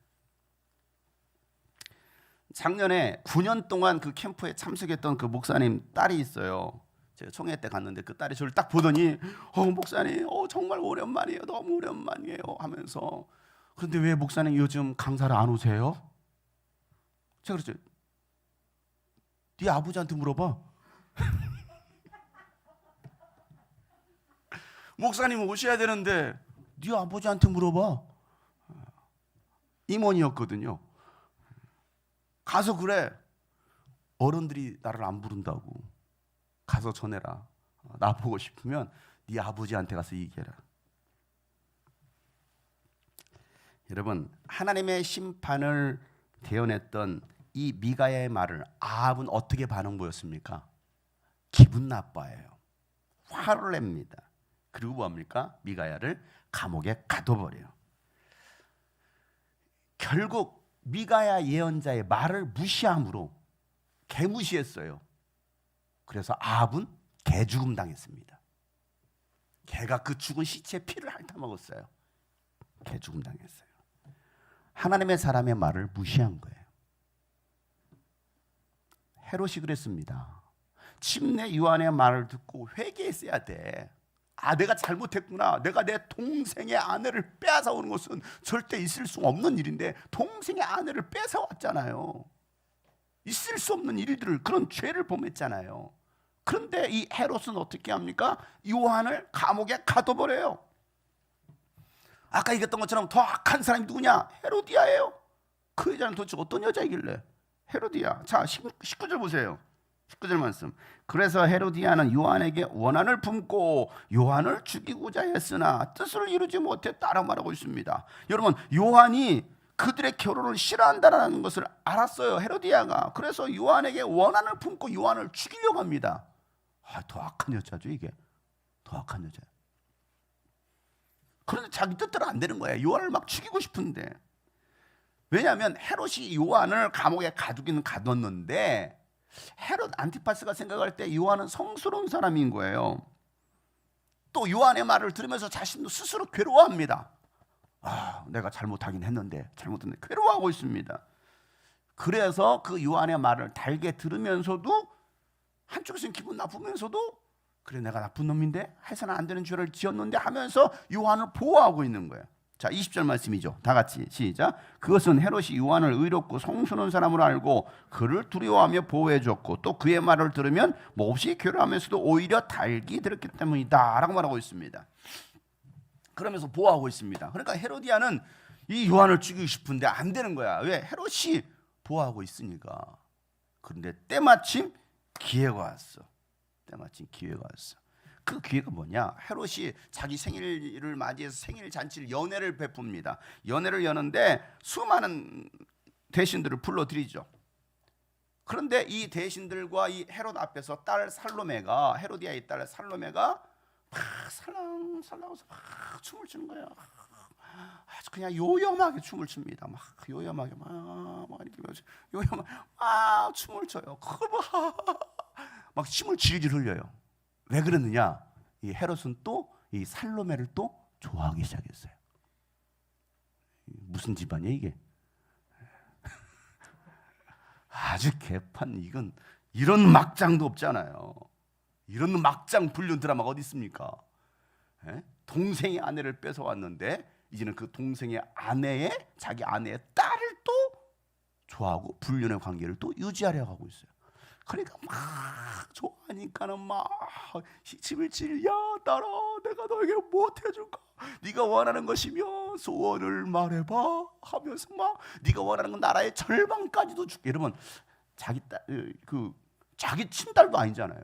작년에 9년 동안 그 캠프에 참석했던 그 목사님 딸이 있어요. 제가 총회 때 갔는데 그 딸이 저를 딱 보더니 목사님 정말 오랜만이에요. 너무 오랜만이에요 하면서 그런데 왜 목사님 요즘 강사를 안 오세요? 제가 그랬죠. 네 아버지한테 물어봐. 목사님 오셔야 되는데 네 아버지한테 물어봐. 임원이었거든요. 가서 그래. 어른들이 나를 안 부른다고. 가서 전해라. 나 보고 싶으면 네 아버지한테 가서 얘기해라. 여러분, 하나님의 심판을 대언했던 이 미가야의 말을 아합은 어떻게 반응 보였습니까? 기분 나빠해요. 화를 냅니다. 그리고 뭐합니까? 미가야를 감옥에 가둬버려요. 결국 미가야 예언자의 말을 무시함으로 개무시했어요. 그래서 아합은 개죽음 당했습니다. 개가 그 죽은 시체의 피를 핥아먹었어요. 개죽음 당했어요. 하나님의 사람의 말을 무시한 거예요. 헤롯이 그랬습니다. 침례 요한의 말을 듣고 회개했어야 돼. 아, 내가 잘못했구나. 내가 내 동생의 아내를 빼앗아오는 것은 절대 있을 수 없는 일인데 동생의 아내를 뺏어왔잖아요. 있을 수 없는 일들을, 그런 죄를 범했잖아요. 그런데 이 헤롯은 어떻게 합니까? 요한을 감옥에 가둬버려요. 아까 얘기했던 것처럼 더 악한 사람이 누구냐? 헤로디아예요. 그 여자는 도대체 어떤 여자이길래? 헤로디아. 자, 19절 보세요. 19절 말씀. 그래서 헤로디아는 요한에게 원한을 품고 요한을 죽이고자 했으나 뜻을 이루지 못했다라고 말하고 있습니다. 여러분, 요한이 그들의 결혼을 싫어한다는 것을 알았어요, 헤로디아가. 그래서 요한에게 원한을 품고 요한을 죽이려고 합니다. 아, 더 악한 여자죠, 이게. 더 악한 여자. 그런데 자기 뜻대로 안 되는 거예요. 요한을 막 죽이고 싶은데. 왜냐하면 헤롯이 요한을 감옥에 가두기는 가뒀는데 헤롯 안티파스가 생각할 때 요한은 성스러운 사람인 거예요. 또 요한의 말을 들으면서 자신도 스스로 괴로워합니다. 아, 내가 잘못하긴 했는데 괴로워하고 있습니다. 그래서 그 요한의 말을 달게 들으면서도 한쪽에서는 기분 나쁘면서도 그래, 내가 나쁜 놈인데 해서는 안 되는 죄를 지었는데 하면서 요한을 보호하고 있는 거예요. 자, 20절 말씀이죠. 다 같이 시작. 그것은 헤롯이 요한을 의롭고 성스러운 사람으로 알고 그를 두려워하며 보호해줬고 또 그의 말을 들으면 몹시 괴로워하면서도 오히려 달기 들었기 때문이다 라고 말하고 있습니다. 그러면서 보호하고 있습니다. 그러니까 헤로디아는 이 요한을 죽이고 싶은데 안 되는 거야. 왜? 헤롯이 보호하고 있으니까. 그런데 때마침 기회가 왔어. 그 기회가 뭐냐? 헤롯이 자기 생일을 맞이해서 생일 잔치를, 연회를 베풉니다. 연회를 여는데 수많은 대신들을 불러들이죠. 그런데 이 대신들과 이 헤롯 앞에서 딸 살로메가, 헤로디아의 딸 살로메가 막 살랑살랑해서 막 춤을 추는 거예요. 아주 그냥 요염하게 춤을 춥니다. 막 요염하게 막 이렇게 요염하게 막 춤을 춰요. 그걸 막 침을 질질 흘려요. 왜 그러느냐? 이 헤롯은 또 이 살로메를 또 좋아하기 시작했어요. 무슨 집안이야 이게? 아주 개판. 이건 이런 막장도 없잖아요. 이런 막장 불륜 드라마가 어디 있습니까? 동생의 아내를 뺏어왔는데 이제는 그 동생의 자기 아내의 딸을 또 좋아하고 불륜의 관계를 또 유지하려고 하고 있어요. 그러니까 막 좋아하니까는 막 시침을 칠, 야 딸아, 내가 너에게 무엇 해줄까? 네가 원하는 것이면 소원을 말해봐 하면서 막 네가 원하는 건 나라의 절반까지도 줄게. 여러분, 자기 딸, 자기 친딸도 아니잖아요.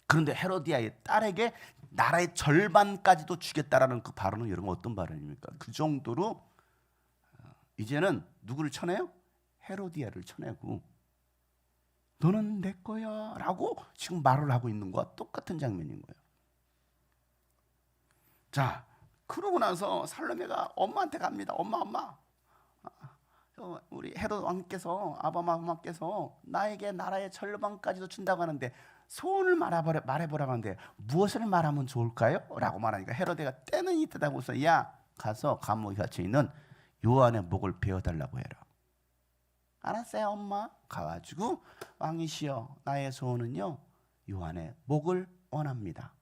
그런데 헤로디아의 딸에게 나라의 절반까지도 주겠다라는 그 발언은 여러분 어떤 발언입니까? 그 정도로 이제는 누구를 쳐내요? 헤로디아를 쳐내고 너는 내 거야 라고 지금 말을 하고 있는 것과 똑같은 장면인 거예요. 자, 그러고 나서 살로메가 엄마한테 갑니다. 엄마, 우리 헤롯 왕께서, 아바마마께서 나에게 나라의 절반까지도 준다고 하는데 소원을 말해보라고 하는데 무엇을 말하면 좋을까요? 라고 말하니까 헤로데가 때는 이때다고 해서 야, 가서 감옥에 갇혀 있는 요한의 목을 베어달라고 해라. 알았어요 엄마. 가가지고 왕이시여, 나의 소원은요 요한의 목을 원합니다.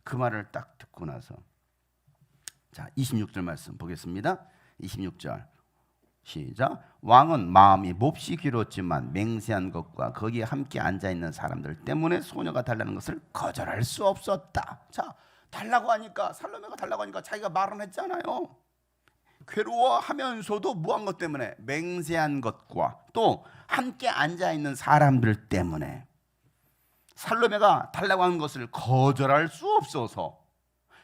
그 말을 딱 듣고 나서 자, 26절 말씀 보겠습니다. 26절 시작. 왕은 마음이 몹시 괴로웠지만 맹세한 것과 거기에 함께 앉아있는 사람들 때문에 소녀가 달라는 것을 거절할 수 없었다. 자, 달라고 하니까, 살로메가 달라고 하니까 자기가 말은 했잖아요. 괴로워하면서도 무한 것 때문에, 맹세한 것과 또 함께 앉아있는 사람들 때문에. 살로메가 달라고 한 것을 거절할 수 없어서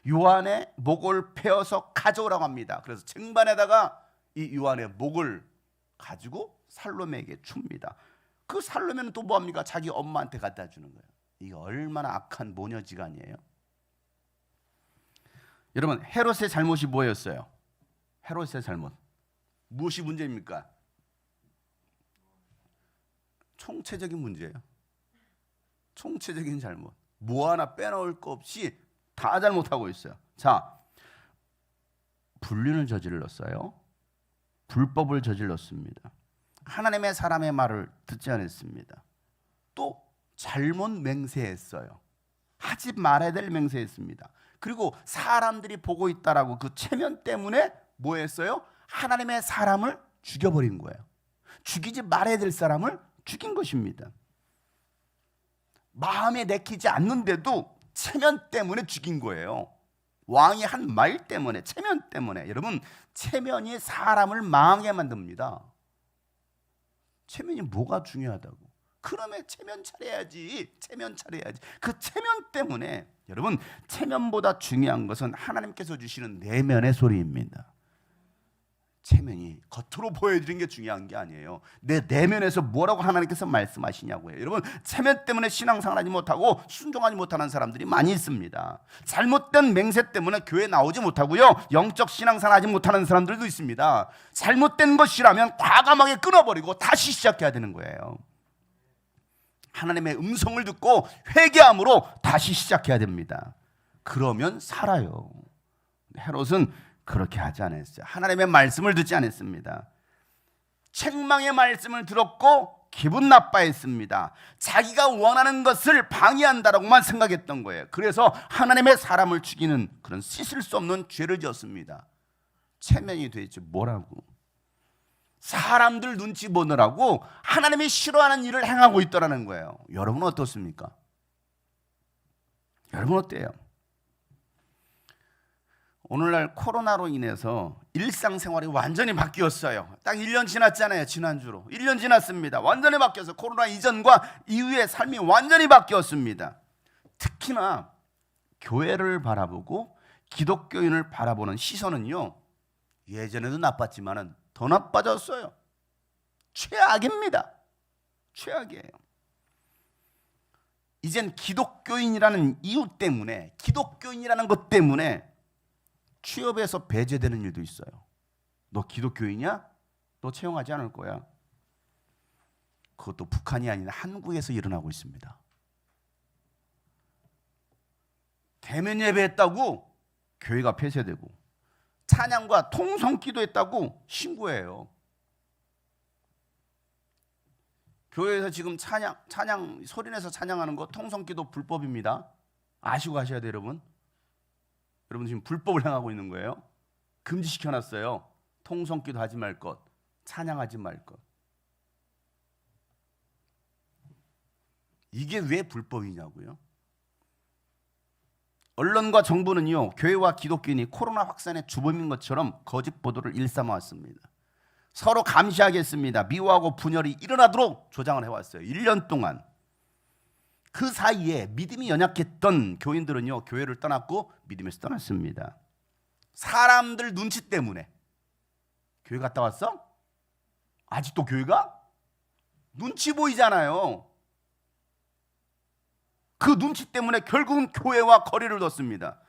요한의 목을 베어서 가져오라고 합니다. 그래서 쟁반에다가 이 요한의 목을 가지고 살로메에게 줍니다. 그 살로메는 또 뭐합니까? 자기 엄마한테 갖다 주는 거예요. 이게 얼마나 악한 모녀지간이에요. 여러분, 헤롯의 잘못이 뭐였어요? 헤롯의 잘못 무엇이 문제입니까? 총체적인 문제예요. 총체적인 잘못, 뭐 하나 빼놓을 거 없이 다 잘못하고 있어요. 자, 불륜을 저질렀어요. 불법을 저질렀습니다. 하나님의 사람의 말을 듣지 않았습니다. 또 잘못 맹세했어요. 하지 말아야 될 맹세했습니다. 그리고 사람들이 보고 있다라고 그 체면 때문에 뭐 했어요? 하나님의 사람을 죽여버린 거예요. 죽이지 말아야 될 사람을 죽인 것입니다. 마음에 내키지 않는데도 체면 때문에 죽인 거예요. 왕이 한 말 때문에, 체면 때문에. 여러분, 체면이 사람을 망하게 만듭니다. 체면이 뭐가 중요하다고? 그러면 체면 차려야지. 체면 차려야지. 그 체면 때문에, 여러분, 체면보다 중요한 것은 하나님께서 주시는 내면의 소리입니다. 체면이 겉으로 보여지는 게 중요한 게 아니에요. 내 내면에서 뭐라고 하나님께서 말씀하시냐고요. 여러분, 체면 때문에 신앙생활 하지 못하고 순종하지 못하는 사람들이 많이 있습니다. 잘못된 맹세 때문에 교회 나오지 못하고요, 영적 신앙생활 하지 못하는 사람들도 있습니다. 잘못된 것이라면 과감하게 끊어버리고 다시 시작해야 되는 거예요. 하나님의 음성을 듣고 회개함으로 다시 시작해야 됩니다. 그러면 살아요. 헤롯은 그렇게 하지 않았어요. 하나님의 말씀을 듣지 않았습니다. 책망의 말씀을 들었고 기분 나빠했습니다. 자기가 원하는 것을 방해한다라고만 생각했던 거예요. 그래서 하나님의 사람을 죽이는 그런 씻을 수 없는 죄를 지었습니다. 체면이 되지 뭐라고. 사람들 눈치 보느라고 하나님이 싫어하는 일을 행하고 있더라는 거예요. 여러분 어떻습니까? 여러분 어때요? 오늘날 코로나로 인해서 일상생활이 완전히 바뀌었어요. 딱 1년 지났잖아요. 지난주로 1년 지났습니다. 완전히 바뀌어서 코로나 이전과 이후의 삶이 완전히 바뀌었습니다. 특히나 교회를 바라보고 기독교인을 바라보는 시선은요, 예전에도 나빴지만 더 나빠졌어요. 최악입니다. 최악이에요. 이젠 기독교인이라는 이유 때문에, 기독교인이라는 것 때문에 취업에서 배제되는 일도 있어요. 너 기독교인이야? 너 채용하지 않을 거야. 그것도 북한이 아니라 한국에서 일어나고 있습니다. 대면 예배했다고 교회가 폐쇄되고, 찬양과 통성기도 했다고 신고해요. 교회에서 지금 찬양 소리내서 찬양하는 거 통성기도 불법입니다. 아시고 가셔야 돼요, 여러분. 여러분 지금 불법을 행하고 있는 거예요. 금지시켜놨어요. 통성기도 하지 말 것, 찬양하지 말 것. 이게 왜 불법이냐고요? 언론과 정부는요, 교회와 기독교인이 코로나 확산의 주범인 것처럼 거짓 보도를 일삼아왔습니다. 서로 감시하겠습니다. 미워하고 분열이 일어나도록 조장을 해왔어요. 1년 동안. 그 사이에 믿음이 연약했던 교인들은요, 교회를 떠났고 믿음에서 떠났습니다. 사람들 눈치 때문에. 교회 갔다 왔어? 아직도 교회가? 눈치 보이잖아요. 그 눈치 때문에 결국은 교회와 거리를 뒀습니다.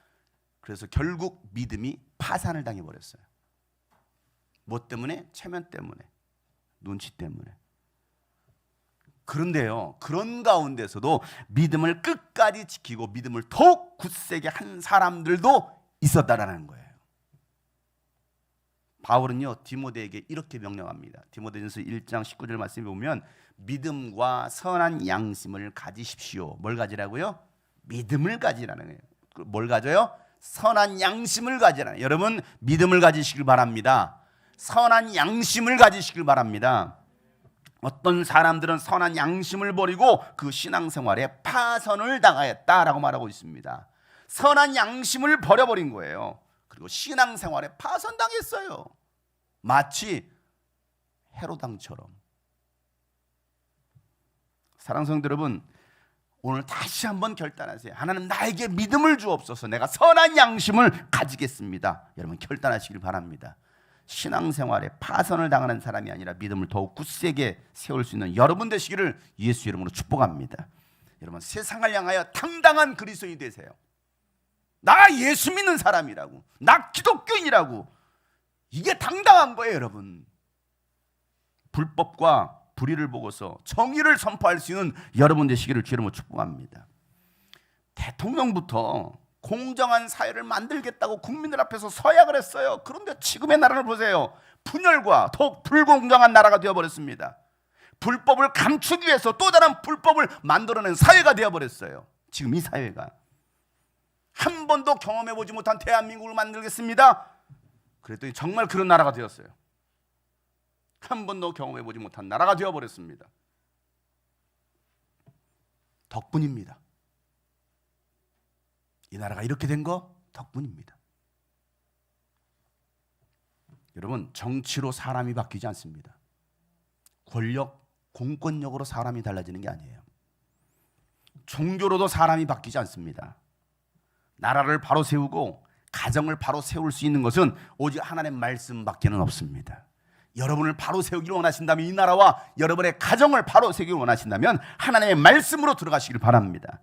그래서 결국 믿음이 파산을 당해버렸어요. 뭐 때문에? 체면 때문에, 눈치 때문에. 그런데요, 그런 가운데서도 믿음을 끝까지 지키고 믿음을 더욱 굳세게 한 사람들도 있었다라는 거예요. 바울은요, 디모데에게 이렇게 명령합니다. 디모데전서 1장 19절 말씀에 보면 믿음과 선한 양심을 가지십시오. 뭘 가지라고요? 믿음을 가지라는 거예요. 뭘 가져요? 선한 양심을 가지라는 거예요. 여러분 믿음을 가지시길 바랍니다. 선한 양심을 가지시길 바랍니다. 어떤 사람들은 선한 양심을 버리고 그 신앙생활에 파선을 당하였다라고 말하고 있습니다. 선한 양심을 버려버린 거예요. 그리고 신앙생활에 파선당했어요. 마치 헤롯 왕처럼. 사랑하는 성도 여러분, 오늘 다시 한번 결단하세요. 하나님 나에게 믿음을 주옵소서. 내가 선한 양심을 가지겠습니다. 여러분 결단하시길 바랍니다. 신앙생활에 파선을 당하는 사람이 아니라 믿음을 더욱 굳세게 세울 수 있는 여러분 되시기를 예수 이름으로 축복합니다. 여러분 세상을 향하여 당당한 그리스도인이 되세요. 나 예수 믿는 사람이라고, 나 기독교인이라고, 이게 당당한 거예요. 여러분 불법과 불의를 보고서 정의를 선포할 수 있는 여러분 되시기를 주의 이름으로 축복합니다. 대통령부터 공정한 사회를 만들겠다고 국민들 앞에서 서약을 했어요. 그런데 지금의 나라를 보세요. 분열과 더욱 불공정한 나라가 되어버렸습니다. 불법을 감추기 위해서 또 다른 불법을 만들어낸 사회가 되어버렸어요. 지금 이 사회가 한 번도 경험해보지 못한 대한민국을 만들겠습니다. 그랬더니 정말 그런 나라가 되었어요. 한 번도 경험해보지 못한 나라가 되어버렸습니다. 덕분입니다. 이 나라가 이렇게 된 거 덕분입니다. 여러분 정치로 사람이 바뀌지 않습니다. 권력, 공권력으로 사람이 달라지는 게 아니에요. 종교로도 사람이 바뀌지 않습니다. 나라를 바로 세우고 가정을 바로 세울 수 있는 것은 오직 하나님의 말씀밖에는 없습니다. 여러분을 바로 세우기를 원하신다면, 이 나라와 여러분의 가정을 바로 세우기를 원하신다면 하나님의 말씀으로 들어가시길 바랍니다.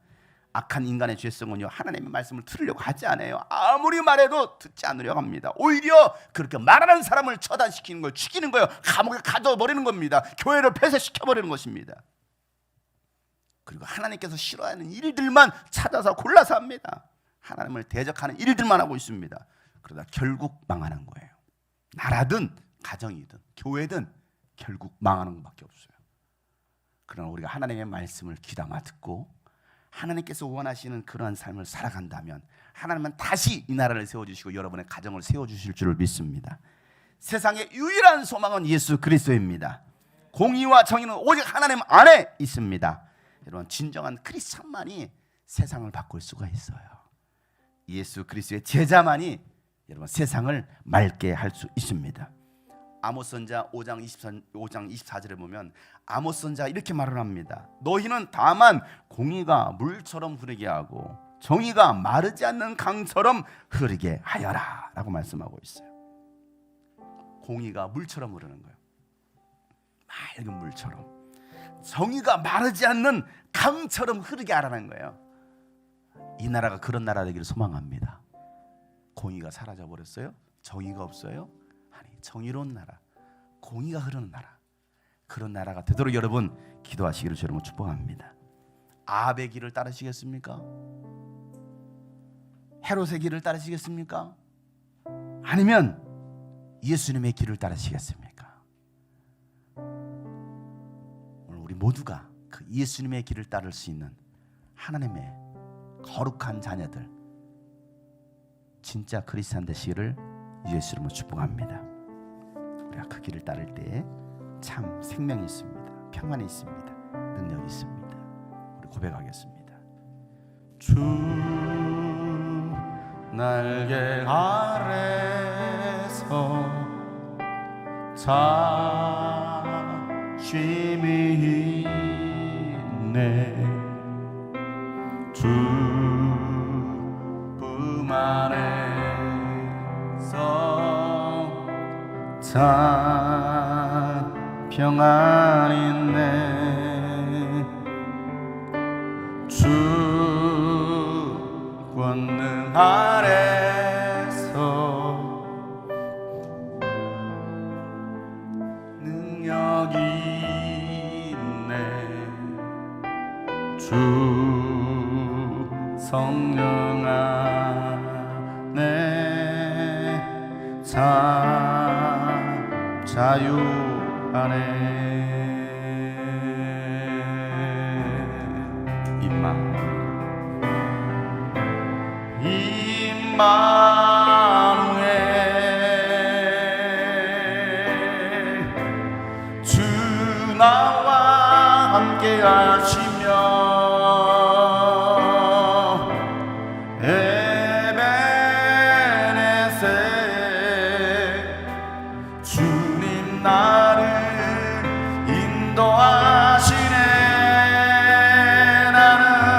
악한 인간의 죄성은요, 하나님의 말씀을 들으려고 하지 않아요. 아무리 말해도 듣지 않으려고 합니다. 오히려 그렇게 말하는 사람을 처단시키는 거예요. 죽이는 거예요. 감옥에 가둬버리는 겁니다. 교회를 폐쇄시켜버리는 것입니다. 그리고 하나님께서 싫어하는 일들만 찾아서 골라서 합니다. 하나님을 대적하는 일들만 하고 있습니다. 그러다 결국 망하는 거예요. 나라든 가정이든 교회든 결국 망하는 것밖에 없어요. 그러나 우리가 하나님의 말씀을 귀담아 듣고 하나님께서 원하시는 그러한 삶을 살아간다면 하나님은 다시 이 나라를 세워주시고 여러분의 가정을 세워주실 줄을 믿습니다. 세상의 유일한 소망은 예수 그리스도입니다. 공의와 정의는 오직 하나님 안에 있습니다. 여러분 진정한 크리스찬만이 세상을 바꿀 수가 있어요. 예수 그리스도의 제자만이 여러분 세상을 맑게 할 수 있습니다. 아모스 선자 5장 24절에 보면 아모스 선자 이렇게 말을 합니다. 너희는 다만 공의가 물처럼 흐르게 하고 정의가 마르지 않는 강처럼 흐르게 하여라 라고 말씀하고 있어요. 공의가 물처럼 흐르는 거예요. 맑은 물처럼. 정의가 마르지 않는 강처럼 흐르게 하라는 거예요. 이 나라가 그런 나라 되기를 소망합니다. 공의가 사라져버렸어요? 정의가 없어요? 아니, 정의로운 나라, 공의가 흐르는 나라, 그런 나라가 되도록 여러분 기도하시기를 여러분 축복합니다. 아합의 길을 따르시겠습니까? 헤롯의 길을 따르시겠습니까? 아니면 예수님의 길을 따르시겠습니까? 오늘 우리 모두가 그 예수님의 길을 따를 수 있는 하나님의 거룩한 자녀들, 진짜 크리스찬 되시기를 예수 이름으로 축복합니다. 우리가 그 길을 따를 때에 참 생명이 있습니다. 평안이 있습니다. 능력이 있습니다. 우리 고백하겠습니다. 주 날개 아래서 자심이 있네. 주 품 안에서 참 평안 있네. 주 권능 아래서 능력이 있네. 주 성령 안에 참 자유 안에 임마누엘 주 나와 함께 하시며 주님 나를 인도하시네. 나는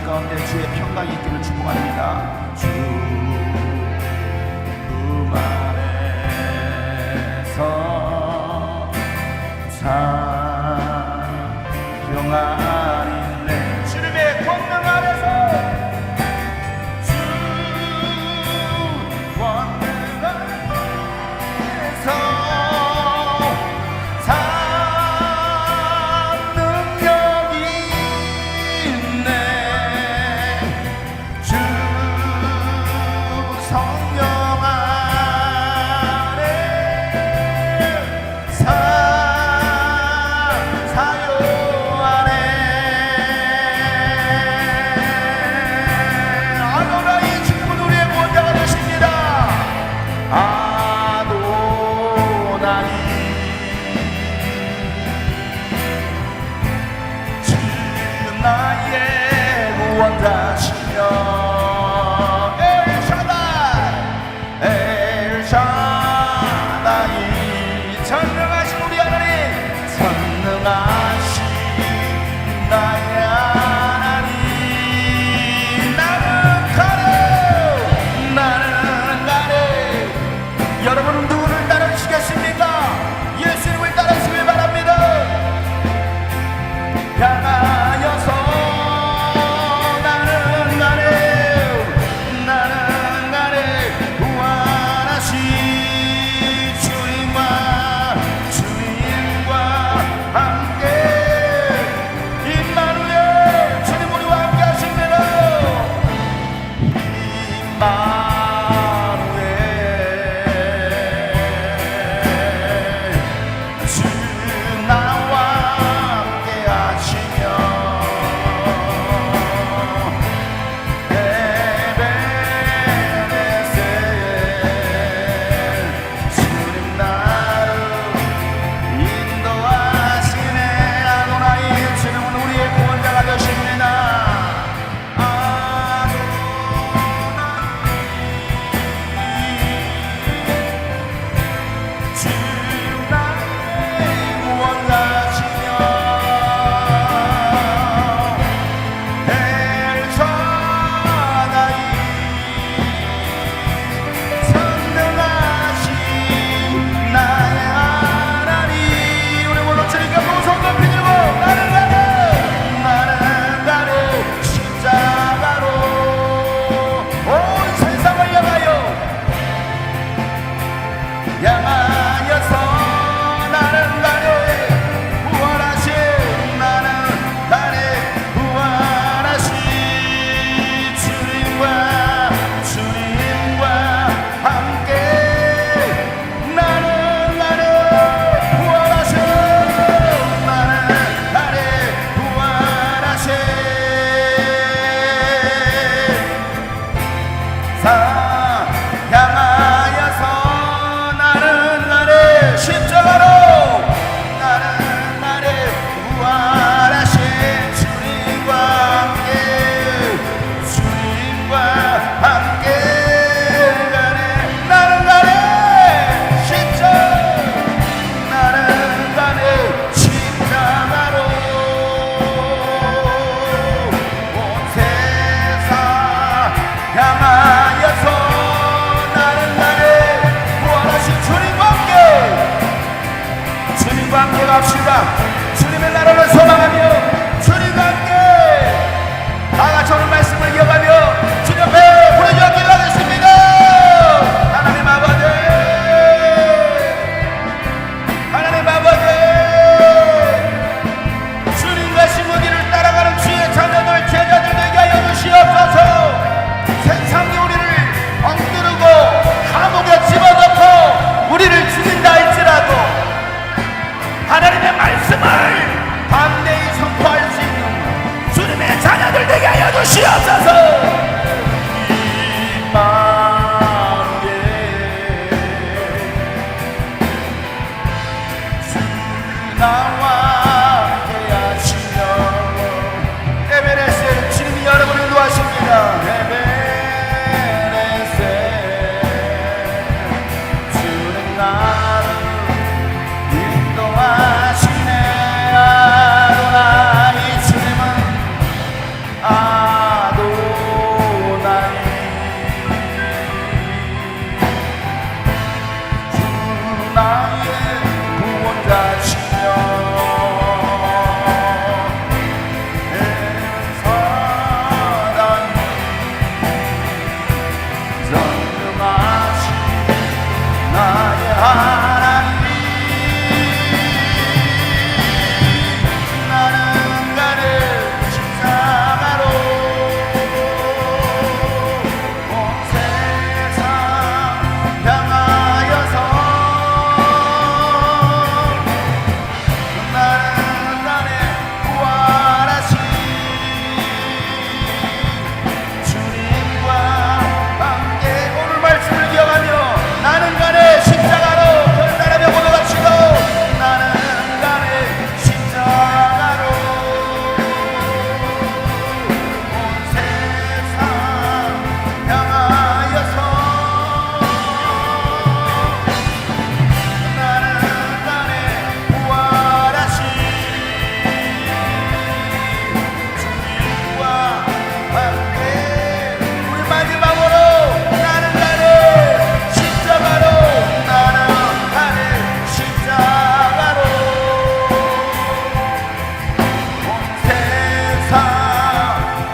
가운데 주의 평강이 있기를 축복합니다. 주 안에서 평안이네. 주님의 권능 아래서 주 권능 아래서 산 능력이 있네. 주 성령 안에 사요 안에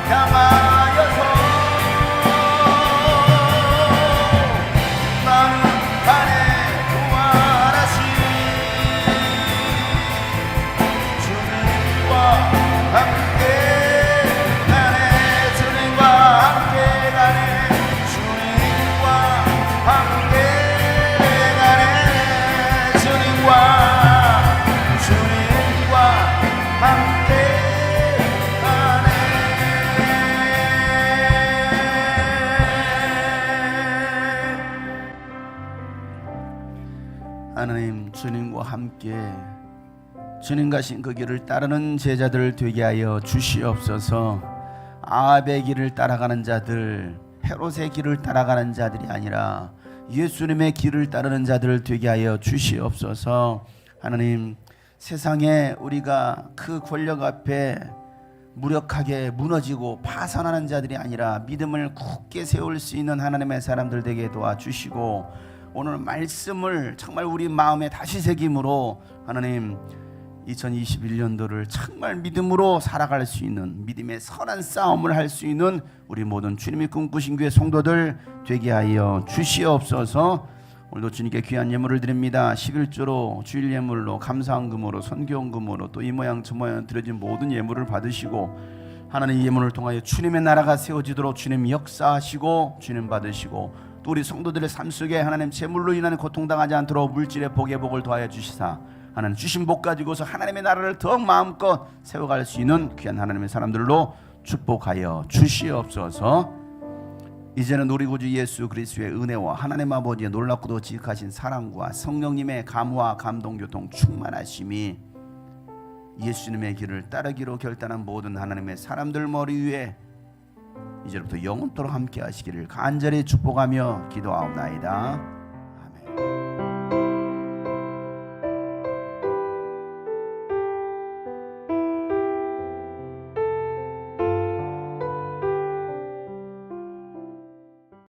향하여서 나는 안에 부활하신 주님과 함께 가네. 주님과 함께 가네. 주님과 함께 가네. 주님과 함께 가네. 하나님, 주님과 함께 주님 가신 그 길을 따르는 제자들 되게 하여 주시옵소서. 아합의 길을 따라가는 자들, 헤롯의 길을 따라가는 자들이 아니라 예수님의 길을 따르는 자들 되게 하여 주시옵소서. 하나님, 세상에 우리가 그 권력 앞에 무력하게 무너지고 파산하는 자들이 아니라 믿음을 굳게 세울 수 있는 하나님의 사람들 되게 도와주시고, 오늘 말씀을 정말 우리 마음에 다시 새김으로 하나님 2021년도를 정말 믿음으로 살아갈 수 있는, 믿음의 선한 싸움을 할 수 있는 우리 모든 주님이 꿈꾸신 교회 성도들 되게 하여 주시옵소서. 오늘도 주님께 귀한 예물을 드립니다. 11조로 주일 예물로 감사헌금으로 선교헌금으로 또 이 모양 저 모양 드려진 모든 예물을 받으시고, 하나님 이 예물을 통하여 주님의 나라가 세워지도록 주님 역사하시고 주님 받으시고, 또 우리 성도들의 삶 속에 하나님 재물로 인한 고통당하지 않도록 물질의 복의 복을 더하여 주시사 하나님 주신 복 가지고서 하나님의 나라를 더욱 마음껏 세워갈 수 있는 귀한 하나님의 사람들로 축복하여 주시옵소서. 이제는 우리 구주 예수 그리스도의 은혜와 하나님 아버지의 놀랍고도 지극하신 사랑과 성령님의 감화 감동 교통 충만하심이 예수님의 길을 따르기로 결단한 모든 하나님의 사람들 머리 위에 이제부터 영원토록 함께 하시기를 간절히 축복하며 기도하옵나이다.